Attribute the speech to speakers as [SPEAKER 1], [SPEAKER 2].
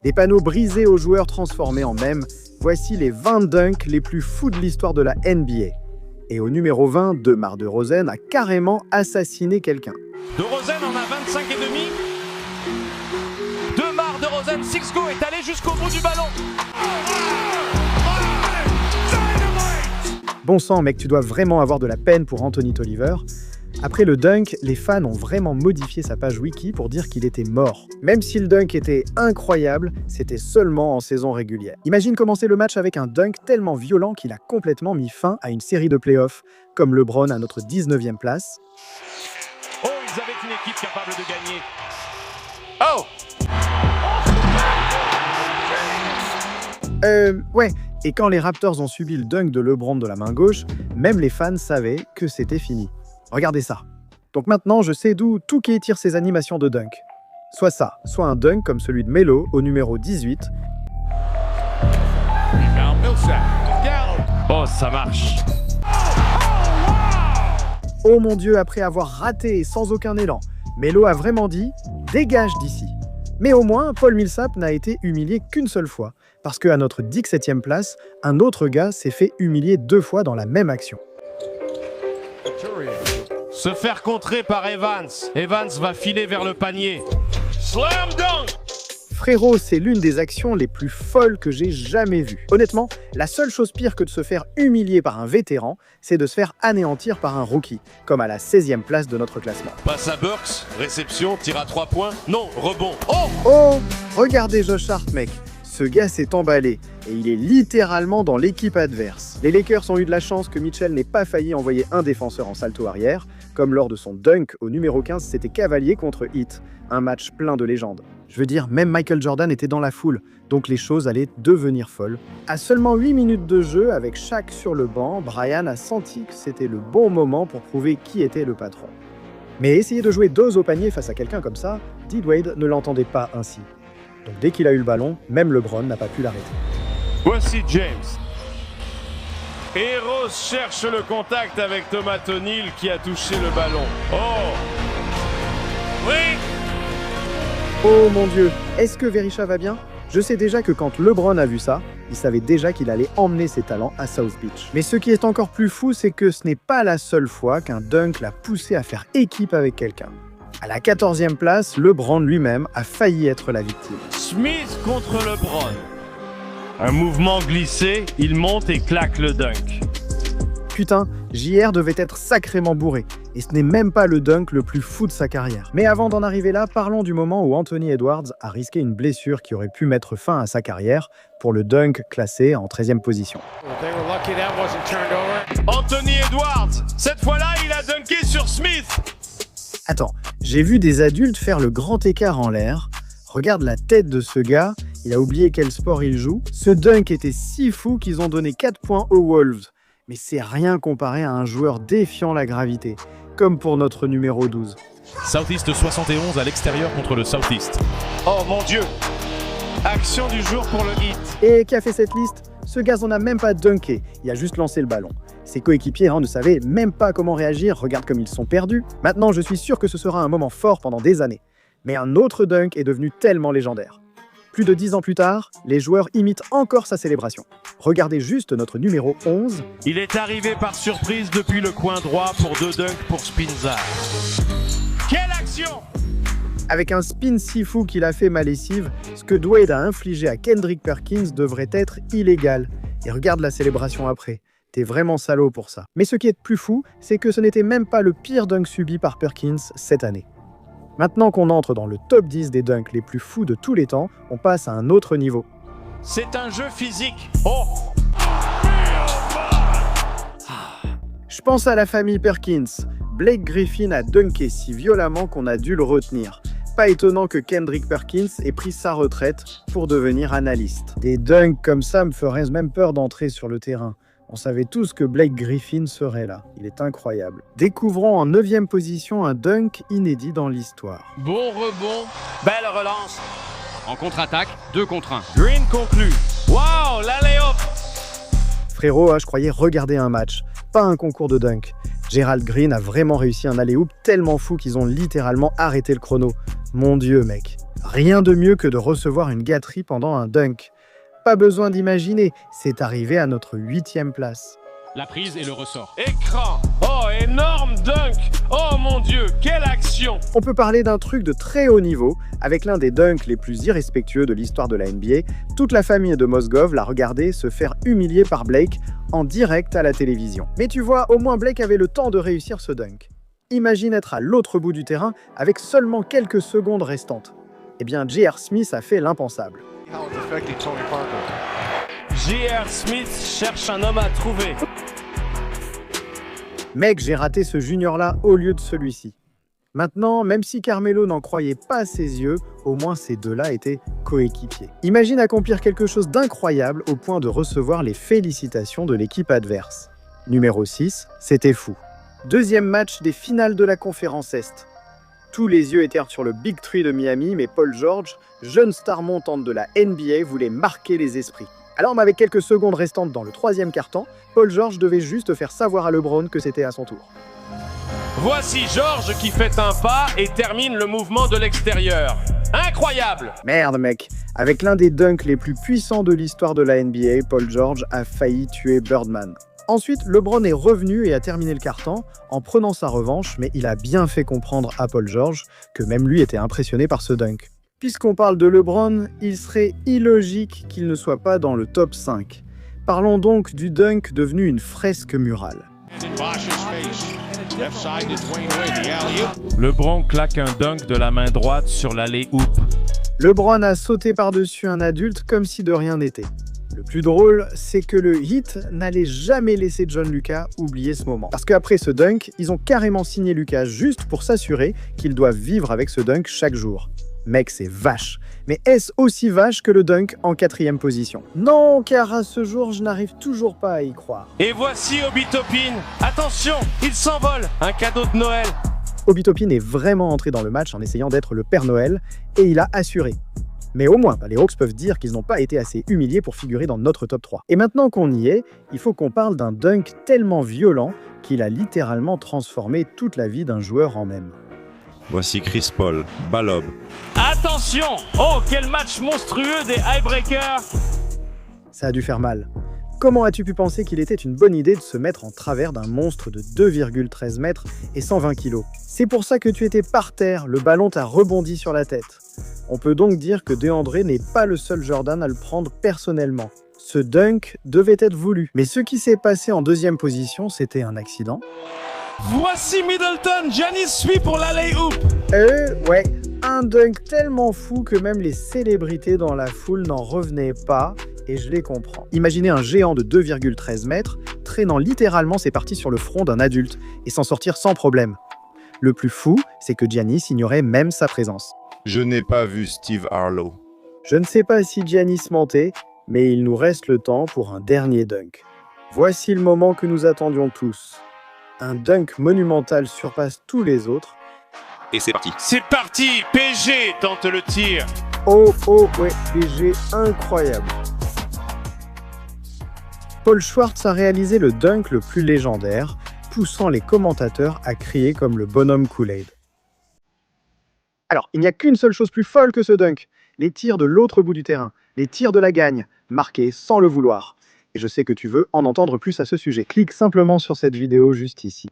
[SPEAKER 1] Des panneaux brisés aux joueurs transformés en mèmes, voici les 20 dunks les plus fous de l'histoire de la NBA. Et au numéro 20, DeMar DeRozan a carrément assassiné quelqu'un.
[SPEAKER 2] DeRozan en a 25 et demi. DeMar DeRozan, 6-go, est allé jusqu'au bout du ballon.
[SPEAKER 1] Bon sang mec, tu dois vraiment avoir de la peine pour Anthony Tolliver. Après le dunk, les fans ont vraiment modifié sa page wiki pour dire qu'il était mort. Même si le dunk était incroyable, c'était seulement en saison régulière. Imagine commencer le match avec un dunk tellement violent qu'il a complètement mis fin à une série de playoffs, comme LeBron à notre 19e place.
[SPEAKER 2] Oh, ils avaient une équipe capable de gagner. Oh!
[SPEAKER 1] Ouais, et quand les Raptors ont subi le dunk de LeBron de la main gauche, même les fans savaient que c'était fini. Regardez ça. Donc maintenant, je sais d'où Touquet tire ses animations de dunk. Soit ça, soit un dunk comme celui de Melo au numéro 18.
[SPEAKER 2] Oh, ça marche.
[SPEAKER 1] Oh mon Dieu, après avoir raté sans aucun élan, Melo a vraiment dit « dégage d'ici ». Mais au moins, Paul Millsap n'a été humilié qu'une seule fois, parce qu'à notre 17e place, un autre gars s'est fait humilier 2 fois dans la même action.
[SPEAKER 2] Se faire contrer par Evans. Evans va filer vers le panier. Slam dunk!
[SPEAKER 1] Frérot, c'est l'une des actions les plus folles que j'ai jamais vues. Honnêtement, la seule chose pire que de se faire humilier par un vétéran, c'est de se faire anéantir par un rookie, comme à la 16e place de notre classement.
[SPEAKER 2] Passe à Burks, réception, tir à 3 points. Non, rebond. Oh!
[SPEAKER 1] Oh! Regardez Josh Hart, mec. Ce gars s'est emballé et il est littéralement dans l'équipe adverse. Les Lakers ont eu de la chance que Mitchell n'ait pas failli envoyer un défenseur en salto arrière, comme lors de son dunk au numéro 15, c'était Cavalier contre Heat, un match plein de légendes. Je veux dire, même Michael Jordan était dans la foule, donc les choses allaient devenir folles. À seulement 8 minutes de jeu, avec Shaq sur le banc, Brian a senti que c'était le bon moment pour prouver qui était le patron. Mais essayer de jouer dos au panier face à quelqu'un comme ça, D. Wade ne l'entendait pas ainsi. Donc dès qu'il a eu le ballon, même LeBron n'a pas pu l'arrêter.
[SPEAKER 2] Voici James. Et Rose cherche le contact avec Thomas O'Neal qui a touché le ballon. Oh! Oui!
[SPEAKER 1] Oh mon Dieu, est-ce que Verisha va bien? Je sais déjà que quand LeBron a vu ça, il savait déjà qu'il allait emmener ses talents à South Beach. Mais ce qui est encore plus fou, c'est que ce n'est pas la seule fois qu'un dunk l'a poussé à faire équipe avec quelqu'un. À la 14e place, LeBron lui-même a failli être la victime.
[SPEAKER 2] Smith contre LeBron. Un mouvement glissé, il monte et claque le dunk.
[SPEAKER 1] Putain, JR devait être sacrément bourré. Et ce n'est même pas le dunk le plus fou de sa carrière. Mais avant d'en arriver là, parlons du moment où Anthony Edwards a risqué une blessure qui aurait pu mettre fin à sa carrière pour le dunk classé en 13e position.
[SPEAKER 2] Anthony Edwards, cette fois-là, il a dunké sur Smith.
[SPEAKER 1] Attends, j'ai vu des adultes faire le grand écart en l'air. Regarde la tête de ce gars, il a oublié quel sport il joue. Ce dunk était si fou qu'ils ont donné 4 points aux Wolves. Mais c'est rien comparé à un joueur défiant la gravité, comme pour notre numéro 12.
[SPEAKER 3] Southeast 71 à l'extérieur contre le Southeast.
[SPEAKER 2] Oh mon Dieu! Action du jour pour le hit.
[SPEAKER 1] Et qui a fait cette liste? Ce gars n'a même pas dunké, il a juste lancé le ballon. Ses coéquipiers ne savaient même pas comment réagir, regarde comme ils sont perdus. Maintenant, je suis sûr que ce sera un moment fort pendant des années. Mais un autre dunk est devenu tellement légendaire. Plus de 10 ans plus tard, les joueurs imitent encore sa célébration. Regardez juste notre numéro 11.
[SPEAKER 2] Il est arrivé par surprise depuis le coin droit pour 2 dunks pour Spinza. Quelle action!
[SPEAKER 1] Avec un spin si fou qu'il a fait ma lessive, ce que Dwayne a infligé à Kendrick Perkins devrait être illégal. Et regarde la célébration après. T'es vraiment salaud pour ça. Mais ce qui est plus fou, c'est que ce n'était même pas le pire dunk subi par Perkins cette année. Maintenant qu'on entre dans le top 10 des dunks les plus fous de tous les temps, on passe à un autre niveau.
[SPEAKER 2] C'est un jeu physique. Oh!
[SPEAKER 1] Je pense à la famille Perkins. Blake Griffin a dunké si violemment qu'on a dû le retenir. Pas étonnant que Kendrick Perkins ait pris sa retraite pour devenir analyste. Des dunks comme ça me feraient même peur d'entrer sur le terrain. On savait tous que Blake Griffin serait là. Il est incroyable. Découvrons en 9e position un dunk inédit dans l'histoire.
[SPEAKER 4] Bon rebond, belle relance. En contre-attaque, 2 contre 1.
[SPEAKER 2] Green conclut. Wow, l'alley-oop!
[SPEAKER 1] Frérot, je croyais regarder un match, pas un concours de dunk. Gerald Green a vraiment réussi un alley-oop tellement fou qu'ils ont littéralement arrêté le chrono. Mon Dieu, mec. Rien de mieux que de recevoir une gâterie pendant un dunk. Pas besoin d'imaginer, c'est arrivé à notre 8e place.
[SPEAKER 4] La prise et le ressort.
[SPEAKER 2] Écran. Oh, énorme dunk. Oh mon Dieu, quelle action.
[SPEAKER 1] On peut parler d'un truc de très haut niveau, avec l'un des dunks les plus irrespectueux de l'histoire de la NBA. Toute la famille de Mozgov l'a regardé se faire humilier par Blake en direct à la télévision. Mais tu vois, au moins Blake avait le temps de réussir ce dunk. Imagine être à l'autre bout du terrain avec seulement quelques secondes restantes. Eh bien, J.R. Smith a fait l'impensable.
[SPEAKER 2] J.R. Smith cherche un homme à trouver.
[SPEAKER 1] Mec, j'ai raté ce junior-là au lieu de celui-ci. Maintenant, même si Carmelo n'en croyait pas à ses yeux, au moins ces deux-là étaient coéquipiers. Imagine accomplir quelque chose d'incroyable au point de recevoir les félicitations de l'équipe adverse. Numéro 6, c'était fou. Deuxième match des finales de la conférence Est. Tous les yeux étaient sur le Big Three de Miami, mais Paul George, jeune star montante de la NBA, voulait marquer les esprits. Alors, avec quelques secondes restantes dans le troisième quart-temps, Paul George devait juste faire savoir à LeBron que c'était à son tour.
[SPEAKER 2] Voici George qui fait un pas et termine le mouvement de l'extérieur. Incroyable!
[SPEAKER 1] Merde mec, avec l'un des dunks les plus puissants de l'histoire de la NBA, Paul George a failli tuer Birdman. Ensuite, LeBron est revenu et a terminé le quart-temps en prenant sa revanche, mais il a bien fait comprendre à Paul George que même lui était impressionné par ce dunk. Puisqu'on parle de LeBron, il serait illogique qu'il ne soit pas dans le top 5. Parlons donc du dunk devenu une fresque murale.
[SPEAKER 3] LeBron claque un dunk de la main droite sur l'alley-oop.
[SPEAKER 1] LeBron a sauté par-dessus un adulte comme si de rien n'était. Le plus drôle, c'est que le Heat n'allait jamais laisser John Lucas oublier ce moment. Parce qu'après ce dunk, ils ont carrément signé Lucas juste pour s'assurer qu'ils doivent vivre avec ce dunk chaque jour. Mec, c'est vache. Mais est-ce aussi vache que le dunk en 4e position? Non, car à ce jour, je n'arrive toujours pas à y croire.
[SPEAKER 2] Et voici Obi Toppin. Attention, il s'envole. Un cadeau de Noël.
[SPEAKER 1] Obi Toppin est vraiment entré dans le match en essayant d'être le Père Noël, et il a assuré. Mais au moins, les Hawks peuvent dire qu'ils n'ont pas été assez humiliés pour figurer dans notre top 3. Et maintenant qu'on y est, il faut qu'on parle d'un dunk tellement violent qu'il a littéralement transformé toute la vie d'un joueur en même.
[SPEAKER 5] Voici Chris Paul, Balob.
[SPEAKER 2] Attention! Oh, quel match monstrueux des Highbreakers!
[SPEAKER 1] Ça a dû faire mal. Comment as-tu pu penser qu'il était une bonne idée de se mettre en travers d'un monstre de 2,13 mètres et 120 kg? C'est pour ça que tu étais par terre, le ballon t'a rebondi sur la tête. On peut donc dire que DeAndre n'est pas le seul Jordan à le prendre personnellement. Ce dunk devait être voulu. Mais ce qui s'est passé en 2e position, c'était un accident.
[SPEAKER 2] Voici Middleton, Giannis suit pour l'alley-oop.
[SPEAKER 1] Ouais, un dunk tellement fou que même les célébrités dans la foule n'en revenaient pas, et je les comprends. Imaginez un géant de 2,13 mètres traînant littéralement ses parties sur le front d'un adulte et s'en sortir sans problème. Le plus fou, c'est que Giannis ignorait même sa présence.
[SPEAKER 5] Je n'ai pas vu Steve Harlow.
[SPEAKER 1] Je ne sais pas si Giannis mentait, mais il nous reste le temps pour un dernier dunk. Voici le moment que nous attendions tous. Un dunk monumental surpasse tous les autres.
[SPEAKER 5] Et c'est parti.
[SPEAKER 2] C'est parti, PG tente le tir.
[SPEAKER 1] Oh, ouais, PG incroyable. Paul Schwartz a réalisé le dunk le plus légendaire, poussant les commentateurs à crier comme le bonhomme Kool-Aid. Alors, il n'y a qu'une seule chose plus folle que ce dunk, les tirs de l'autre bout du terrain, les tirs de la gagne, marqués sans le vouloir. Et je sais que tu veux en entendre plus à ce sujet. Clique simplement sur cette vidéo juste ici.